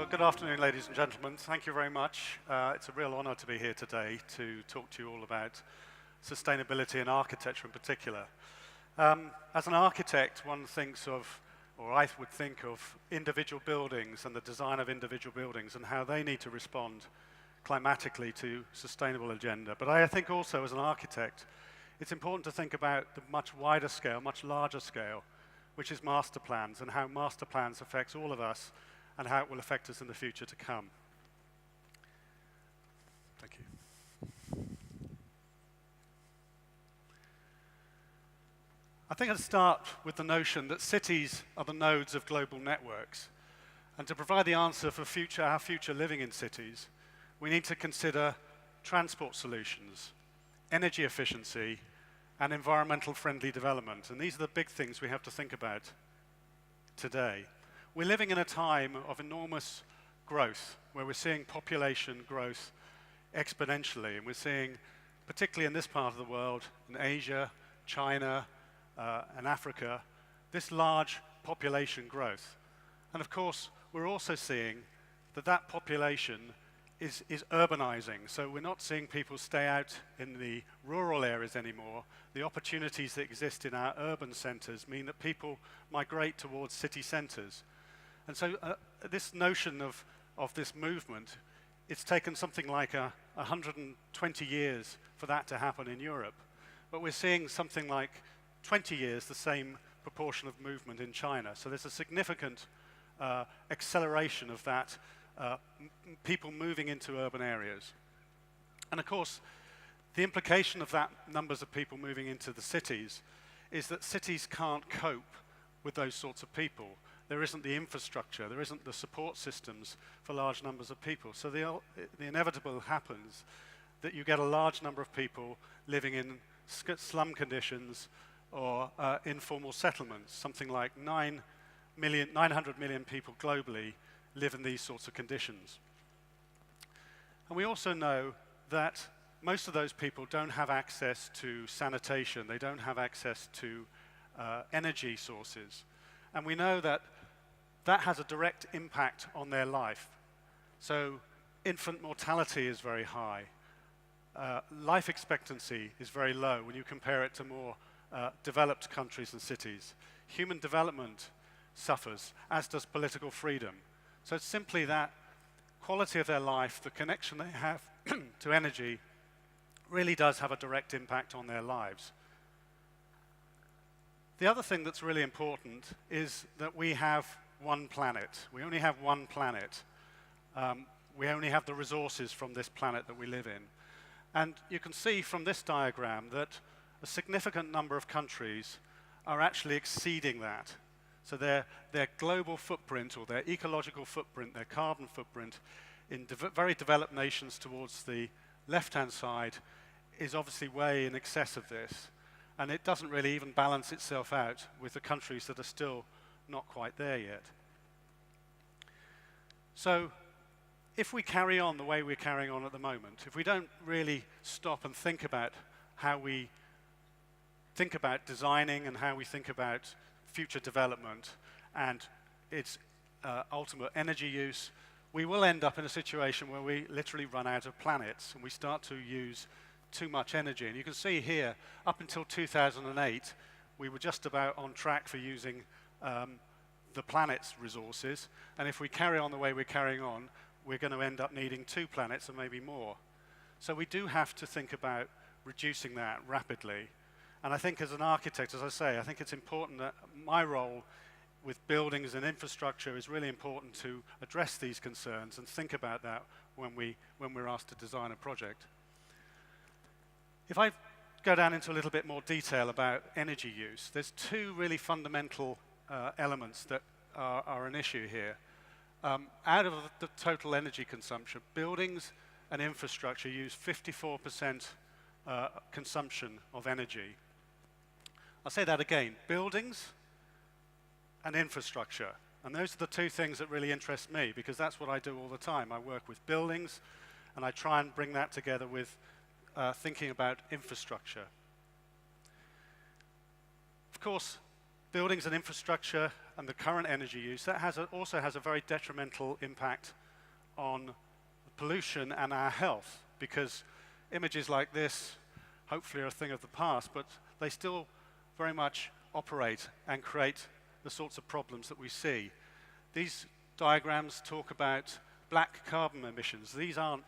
good afternoon, ladies and gentlemen. Thank you very much. It's a real honor to be here today to talk to you all about sustainability and architecture in particular. As an architect, one thinks of, or I would think of, individual buildings and the design of individual buildings and how they need to respond climatically to sustainable agenda. But I think also as an architect, it's important to think about the much wider scale, much larger scale, which is master plans and how master plans affects all of us and how it will affect us in the future to come. Thank you. I think I'd start with the notion that cities are the nodes of global networks. And to provide the answer for our future living in cities, we need to consider transport solutions, energy efficiency, and environmental friendly development. And these are the big things we have to think about today. We're living in a time of enormous growth, where we're seeing population growth exponentially, and we're seeing, particularly in this part of the world, in Asia, China, and Africa, this large population growth. And of course, we're also seeing that that population is urbanizing. So we're not seeing people stay out in the rural areas anymore. The opportunities that exist in our urban centers mean that people migrate towards city centers. And so this notion of this movement, it's taken something like 120 years for that to happen in Europe. But we're seeing something like 20 years, the same proportion of movement in China. So there's a significant acceleration of that, people moving into urban areas. And of course, the implication of that numbers of people moving into the cities is that cities can't cope with those sorts of people. There isn't the infrastructure, there isn't the support systems for large numbers of people. So the inevitable happens that you get a large number of people living in slum conditions or informal settlements. Something like 900 million people globally live in these sorts of conditions. And we also know that most of those people don't have access to sanitation, they don't have access to energy sources. And we know that that has a direct impact on their life. So infant mortality is very high. Life expectancy is very low when you compare it to more developed countries and cities. Human development suffers, as does political freedom. So it's simply that quality of their life, the connection they have to energy, really does have a direct impact on their lives. The other thing that's really important is that we have one planet. We only have one planet. We only have the resources from this planet that we live in. And you can see from this diagram that a significant number of countries are actually exceeding that. So their global footprint, or their ecological footprint, their carbon footprint in very developed nations towards the left-hand side is obviously way in excess of this. And it doesn't really even balance itself out with the countries that are still not quite there yet. So if we carry on the way we're carrying on at the moment, if we don't really stop and think about how we think about designing and how we think about future development and its ultimate energy use, we will end up in a situation where we literally run out of planets and we start to use too much energy. And you can see here, up until 2008, we were just about on track for using the planet's resources. And if we carry on the way we're carrying on, we're going to end up needing 2 planets and maybe more. So we do have to think about reducing that rapidly. And I think as an architect, as I say, I think it's important that my role with buildings and infrastructure is really important to address these concerns and think about that when we're asked to design a project. If I go down into a little bit more detail about energy use, there's 2 really fundamental elements that are an issue here. Out of the total energy consumption, buildings and infrastructure use 54% consumption of energy. I'll say that again, buildings and infrastructure. And those are the 2 things that really interest me, because that's what I do all the time. I work with buildings, and I try and bring that together with thinking about infrastructure. Of course, buildings and infrastructure and the current energy use, that also has a very detrimental impact on pollution and our health, because images like this hopefully are a thing of the past, but they still very much operate and create the sorts of problems that we see. These diagrams talk about black carbon emissions. These aren't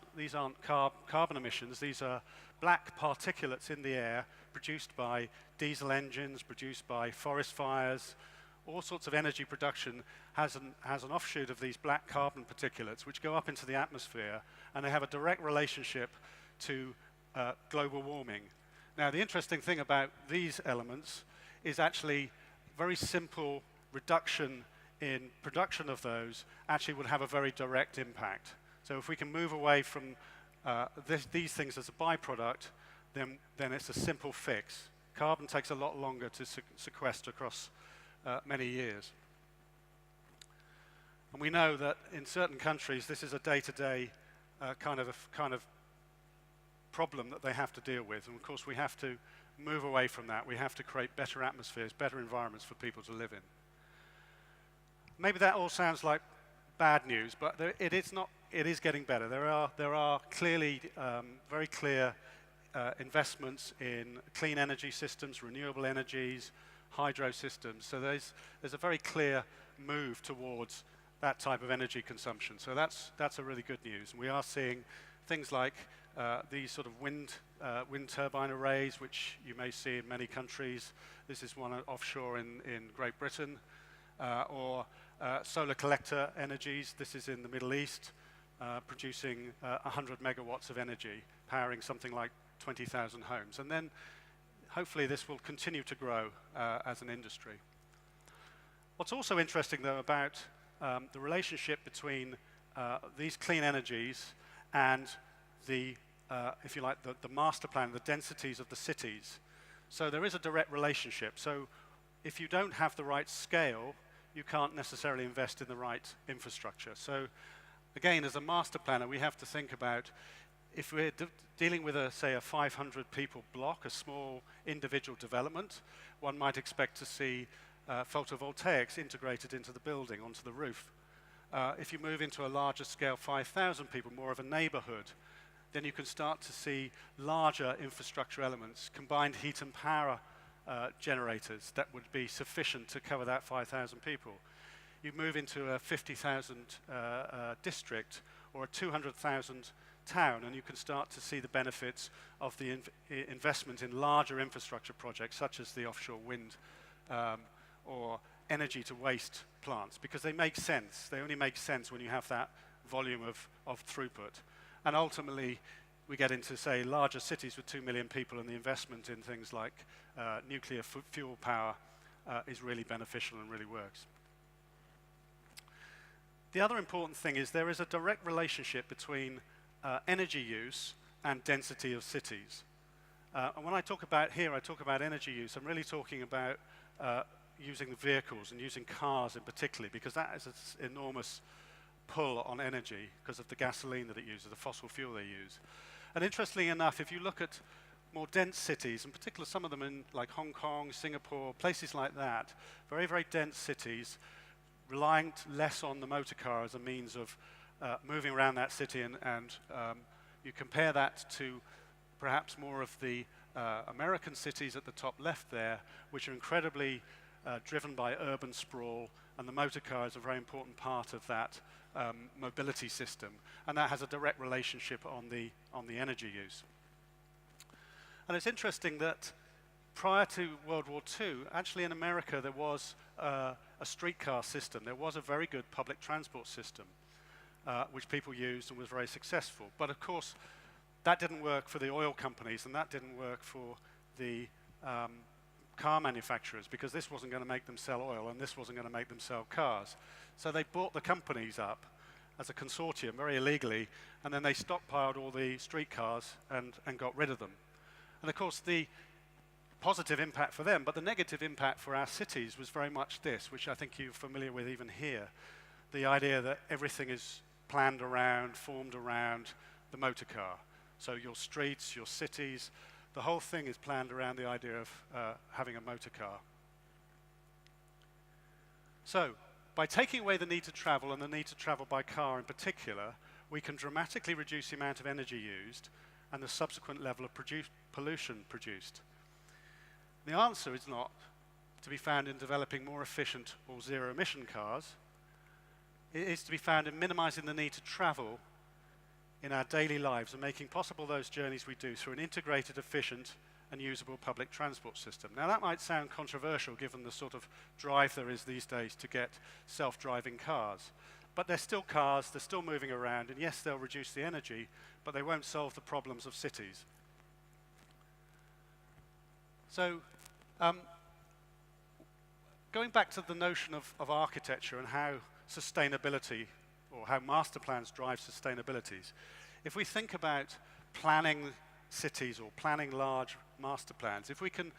carbon emissions, these are black particulates in the air produced by diesel engines, produced by forest fires. All sorts of energy production has an offshoot of these black carbon particulates which go up into the atmosphere, and they have a direct relationship to global warming. Now, the interesting thing about these elements is actually very simple reduction in production of those actually would have a very direct impact. So if we can move away from these things as a byproduct, then it's a simple fix. Carbon takes a lot longer to sequester across many years. And we know that in certain countries this is a day-to-day kind of problem that they have to deal with, and of course we have to move away from that. We have to create better atmospheres, better environments for people to live in. Maybe that all sounds like bad news, but it is not. It is getting better. There are clearly very clear investments in clean energy systems, renewable energies, hydro systems. So there's a very clear move towards that type of energy consumption. So that's a really good news. And we are seeing things like these sort of wind turbine arrays, which you may see in many countries. This is one offshore in Great Britain, or solar collector energies. This is in the Middle East, producing 100 megawatts of energy, powering something like 20,000 homes. And then hopefully this will continue to grow as an industry. What's also interesting, though, about the relationship between these clean energies and the, if you like, the master plan, the densities of the cities. So there is a direct relationship. So if you don't have the right scale, you can't necessarily invest in the right infrastructure. So again, as a master planner, we have to think about if we're dealing with, say, a 500 people block, a small individual development, one might expect to see photovoltaics integrated into the building, onto the roof. If you move into a larger scale, 5,000 people, more of a neighborhood, then you can start to see larger infrastructure elements, combined heat and power generators that would be sufficient to cover that 5,000 people. You move into a 50,000 district or a 200,000 town, and you can start to see the benefits of the investment in larger infrastructure projects such as the offshore wind or energy to waste plants, because they make sense. They only make sense when you have that volume of throughput. And ultimately, we get into, say, larger cities with 2 million people, and the investment in things like nuclear fuel power is really beneficial and really works. The other important thing is there is a direct relationship between energy use and density of cities. And when I talk about here, I talk about energy use, I'm really talking about using the vehicles and using cars in particular, because that is an enormous pull on energy because of the gasoline that it uses, the fossil fuel they use. And interestingly enough, if you look at more dense cities, in particular some of them in like Hong Kong, Singapore, places like that, very, very dense cities, relying less on the motor car as a means of moving around that city, and you compare that to perhaps more of the American cities at the top left there, which are incredibly driven by urban sprawl, and the motor car is a very important part of that mobility system, and that has a direct relationship on the energy use. And it's interesting that prior to World War II, actually in America there was a streetcar system. There was a very good public transport system which people used and was very successful. But of course, that didn't work for the oil companies, and that didn't work for the car manufacturers, because this wasn't going to make them sell oil and this wasn't going to make them sell cars. So they bought the companies up as a consortium very illegally, and then they stockpiled all the streetcars and got rid of them. And of course, the positive impact for them, but the negative impact for our cities was very much this, which I think you're familiar with even here. The idea that everything is planned around, formed around the motor car. So your streets, your cities, the whole thing is planned around the idea of having a motor car. So, by taking away the need to travel and the need to travel by car in particular, we can dramatically reduce the amount of energy used and the subsequent level of pollution produced. The answer is not to be found in developing more efficient or zero-emission cars. It is to be found in minimizing the need to travel in our daily lives and making possible those journeys we do through an integrated, efficient, and usable public transport system. Now, that might sound controversial given the sort of drive there is these days to get self-driving cars. But they're still cars, they're still moving around, and yes, they'll reduce the energy, but they won't solve the problems of cities. So, going back to the notion of architecture and how sustainability, or how master plans drive sustainabilities, if we think about planning cities or planning large master plans, if we can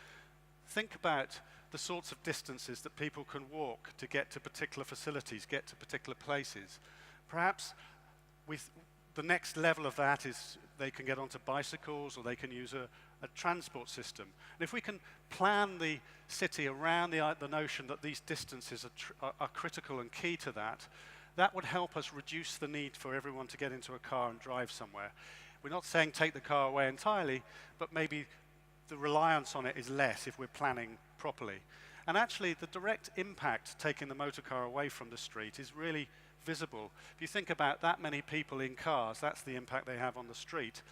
think about the sorts of distances that people can walk to get to particular facilities, get to particular places, perhaps the next level of that is they can get onto bicycles or they can use a transport system. And if we can plan the city around the notion that these distances are critical and key to that, that would help us reduce the need for everyone to get into a car and drive somewhere. We're not saying take the car away entirely, but maybe the reliance on it is less if we're planning properly. And actually, the direct impact taking the motor car away from the street is really visible. If you think about that many people in cars, that's the impact they have on the street.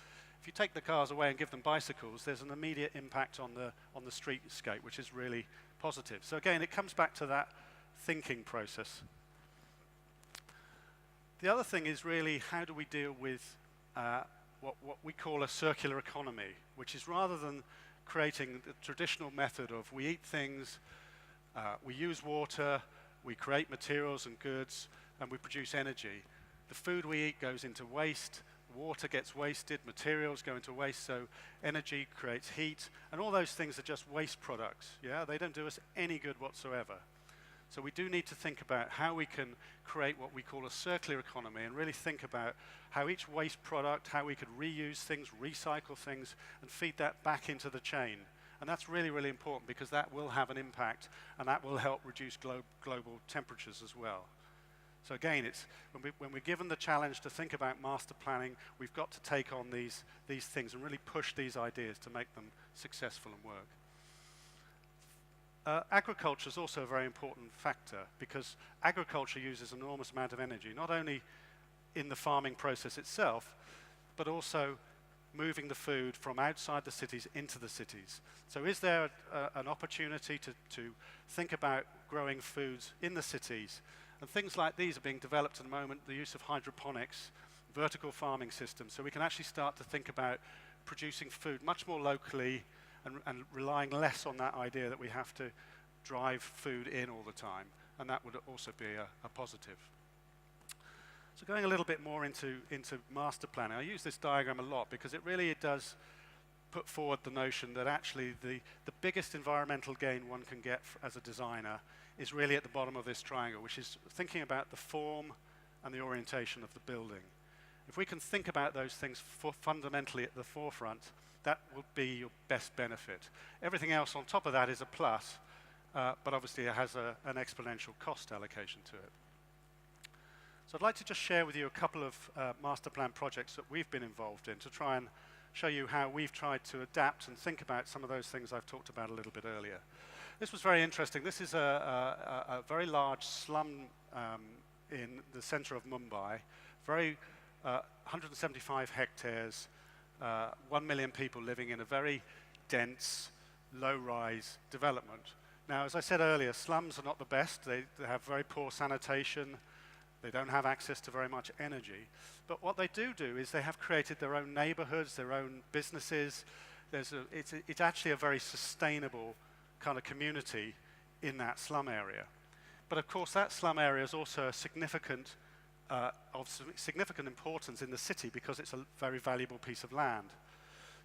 If you take the cars away and give them bicycles, there's an immediate impact on the streetscape, which is really positive. So again, it comes back to that thinking process. The other thing is really how do we deal with what we call a circular economy, which is rather than creating the traditional method of we eat things, we use water, we create materials and goods, and we produce energy. The food we eat goes into waste, water gets wasted, materials go into waste, so energy creates heat, and all those things are just waste products. Yeah, they don't do us any good whatsoever. So we do need to think about how we can create what we call a circular economy and really think about how each waste product, how we could reuse things, recycle things, and feed that back into the chain. And that's really, really important because that will have an impact and that will help reduce global temperatures as well. So again, it's when we're given the challenge to think about master planning, we've got to take on these things and really push these ideas to make them successful and work. Agriculture is also a very important factor because agriculture uses an enormous amount of energy, not only in the farming process itself, but also moving the food from outside the cities into the cities. So is there an opportunity to think about growing foods in the cities? And things like these are being developed at the moment, the use of hydroponics, vertical farming systems, so we can actually start to think about producing food much more locally and relying less on that idea that we have to drive food in all the time, and that would also be a positive. So going a little bit more into master planning, I use this diagram a lot because it really does put forward the notion that actually the biggest environmental gain one can get as a designer is really at the bottom of this triangle, which is thinking about the form and the orientation of the building. If we can think about those things fundamentally at the forefront, that will be your best benefit. Everything else on top of that is a plus, but obviously it has an exponential cost allocation to it. So I'd like to just share with you a couple of master plan projects that we've been involved in to try and show you how we've tried to adapt and think about some of those things I've talked about a little bit earlier. This was very interesting. This is a very large slum in the center of Mumbai, 175 hectares, 1 million people living in a very dense, low-rise development. Now, as I said earlier, slums are not the best. They have very poor sanitation. They don't have access to very much energy. But what they do is they have created their own neighborhoods, their own businesses. It's actually a very sustainable kind of community in that slum area. But of course, that slum area is also a significant importance in the city because it's a very valuable piece of land.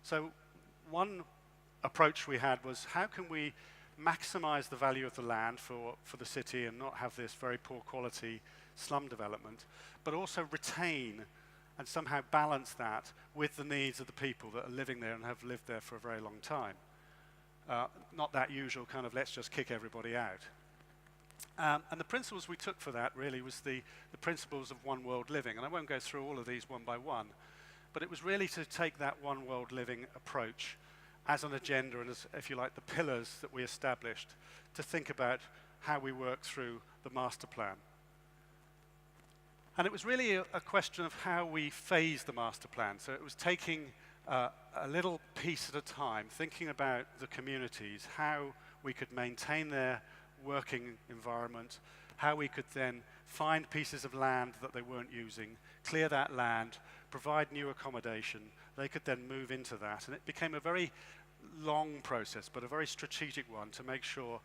So one approach we had was how can we maximize the value of the land for the city and not have this very poor quality slum development, but also retain and somehow balance that with the needs of the people that are living there and have lived there for a very long time. Not that usual kind of let's just kick everybody out. And the principles we took for that really was the principles of one world living. And I won't go through all of these one by one, but it was really to take that one world living approach as an agenda and as, if you like, the pillars that we established to think about how we work through the master plan. And it was really a question of how we phase the master plan. So it was taking a little piece at a time, thinking about the communities, how we could maintain their working environment, how we could then find pieces of land that they weren't using, clear that land, provide new accommodation. They could then move into that. And it became a very long process, but a very strategic one to make sure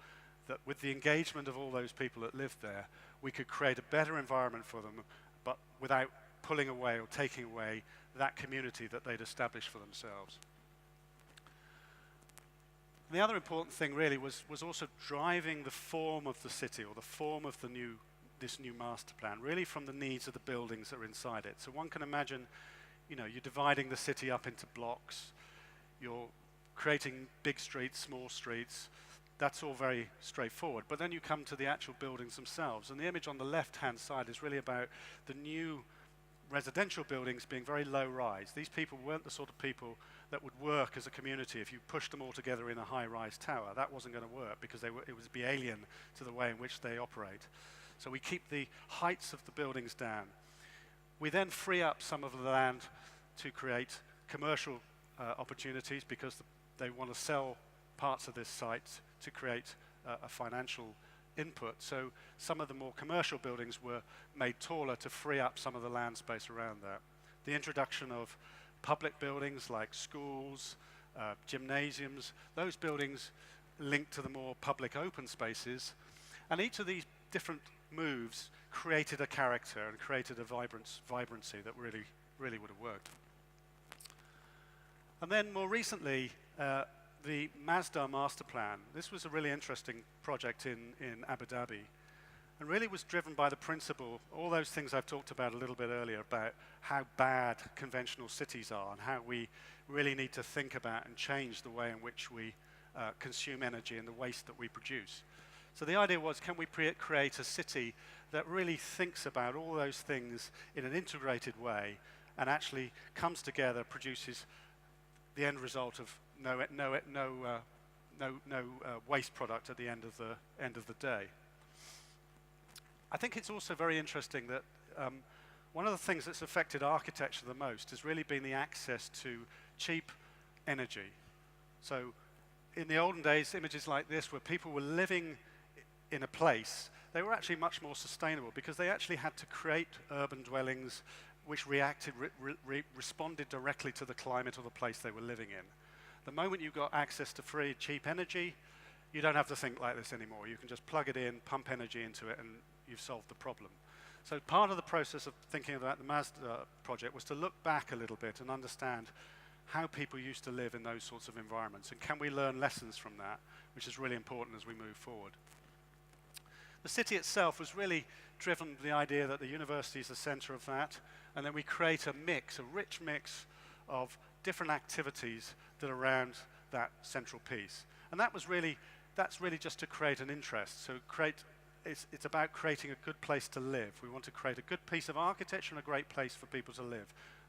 that with the engagement of all those people that lived there, we could create a better environment for them, but without pulling away or taking away that community that they'd established for themselves. And the other important thing really was also driving the form of the city or the form of this new master plan, really from the needs of the buildings that are inside it. So one can imagine, you're dividing the city up into blocks, you're creating big streets, small streets. That's all very straightforward. But then you come to the actual buildings themselves. And the image on the left-hand side is really about the new residential buildings being very low-rise. These people weren't the sort of people that would work as a community if you pushed them all together in a high-rise tower. That wasn't going to work because it would be alien to the way in which they operate. So we keep the heights of the buildings down. We then free up some of the land to create commercial opportunities because they want to sell parts of this site to create a financial input. So some of the more commercial buildings were made taller to free up some of the land space around that. The introduction of public buildings like schools, gymnasiums, those buildings linked to the more public open spaces. And each of these different moves created a character and created a vibrancy that really would have worked. And then more recently, the Masdar Master Plan. This was a really interesting project in Abu Dhabi, and really was driven by the principle, all those things I've talked about a little bit earlier, about how bad conventional cities are and how we really need to think about and change the way in which we consume energy and the waste that we produce. So the idea was, can we create a city that really thinks about all those things in an integrated way and actually comes together, produces the end result of no waste product at the end of the day. I think it's also very interesting that one of the things that's affected architecture the most has really been the access to cheap energy. So in the olden days, images like this where people were living in a place, they were actually much more sustainable because they actually had to create urban dwellings which responded directly to the climate of the place they were living in. The moment you got access to free, cheap energy, you don't have to think like this anymore. You can just plug it in, pump energy into it, and you've solved the problem. So part of the process of thinking about the Masdar project was to look back a little bit and understand how people used to live in those sorts of environments, and can we learn lessons from that, which is really important as we move forward. The city itself was really driven by the idea that the university is the center of that, and then we create a rich mix of different activities that are around that central piece. And that's really just to create an interest. So it's about creating a good place to live. We want to create a good piece of architecture and a great place for people to live,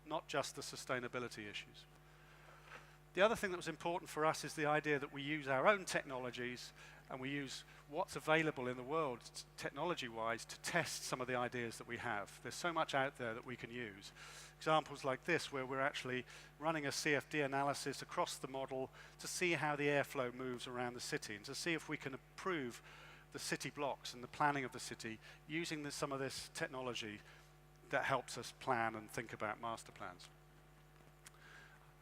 not just the sustainability issues. The other thing that was important for us is the idea that we use our own technologies and we use what's available in the world technology-wise to test some of the ideas that we have. There's so much out there that we can use. Examples like this, where we're actually running a CFD analysis across the model to see how the airflow moves around the city and to see if we can improve the city blocks and the planning of the city using some of this technology that helps us plan and think about master plans.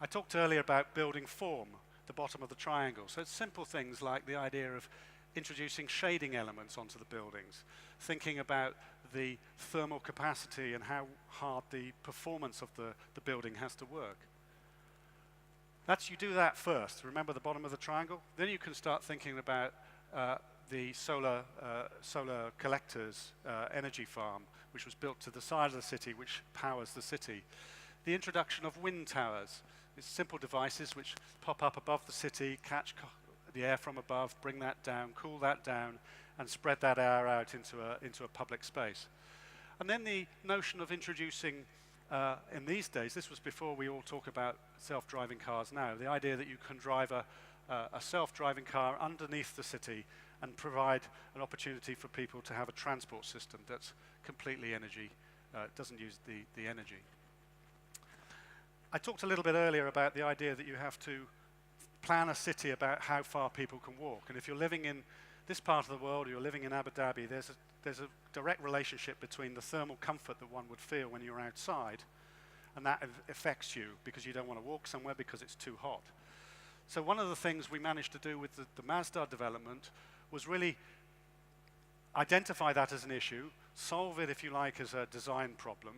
I talked earlier about building form, the bottom of the triangle. So it's simple things like the idea of introducing shading elements onto the buildings, thinking about the thermal capacity and how hard the performance of the building has to work. You do that first. Remember the bottom of the triangle? Then you can start thinking about the solar collectors energy farm, which was built to the side of the city, which powers the city. The introduction of wind towers. It's simple devices which pop up above the city, catch the air from above, bring that down, cool that down, and spread that air out into a public space. And then the notion of introducing, in these days, this was before we all talk about self-driving cars now, the idea that you can drive a self-driving car underneath the city and provide an opportunity for people to have a transport system that's completely energy, doesn't use the energy. I talked a little bit earlier about the idea that you have to plan a city about how far people can walk. And if you're living in this part of the world, or you're living in Abu Dhabi, there's a direct relationship between the thermal comfort that one would feel when you're outside, and that affects you because you don't want to walk somewhere because it's too hot. So one of the things we managed to do with the Masdar development was really identify that as an issue, solve it, if you like, as a design problem,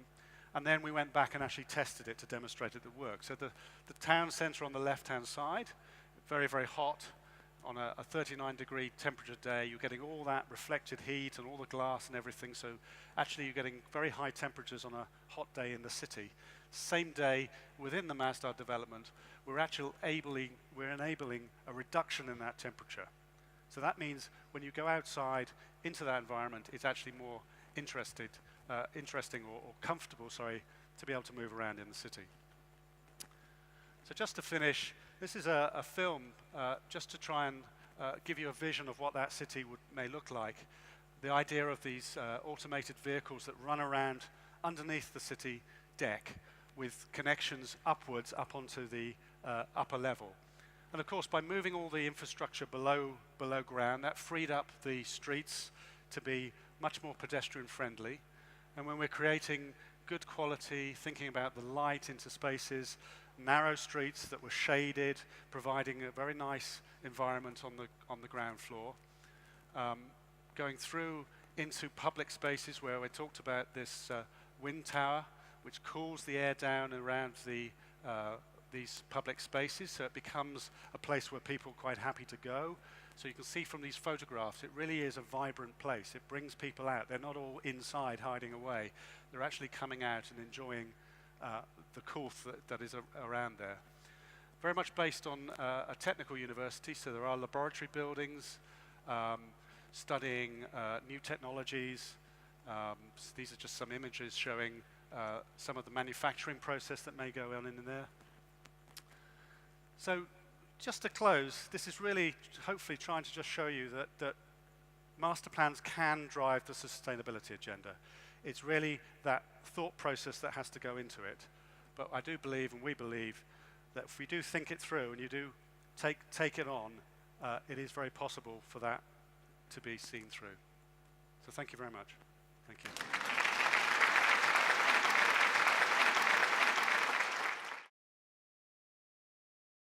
and then we went back and actually tested it to demonstrate it would work. So the town centre on the left-hand side, very, very hot, on a 39-degree temperature day, you're getting all that reflected heat and all the glass and everything, so actually you're getting very high temperatures on a hot day in the city. Same day, within the Masdar development, we're enabling a reduction in that temperature. So that means when you go outside into that environment, it's actually more interesting or comfortable, to be able to move around in the city. So just to finish, this is a film just to try and give you a vision of what that city may look like. The idea of these automated vehicles that run around underneath the city deck with connections upwards up onto the upper level. And of course, by moving all the infrastructure below ground, that freed up the streets to be much more pedestrian friendly. And when we're creating good quality, thinking about the light into spaces, narrow streets that were shaded, providing a very nice environment on the ground floor, going through into public spaces where we talked about this wind tower, which cools the air down around these public spaces, so it becomes a place where people are quite happy to go. So you can see from these photographs, it really is a vibrant place. It brings people out. They're not all inside hiding away. They're actually coming out and enjoying the coolth that is around there. Very much based on a technical university, so there are laboratory buildings, studying new technologies. These are just some images showing some of the manufacturing process that may go on in there. So just to close, this is really hopefully trying to just show you that Masterplans can drive the sustainability agenda. It's really that thought process that has to go into it. But I do believe, and we believe, that if we do think it through and you do take it on, it is very possible for that to be seen through. So thank you very much. Thank you.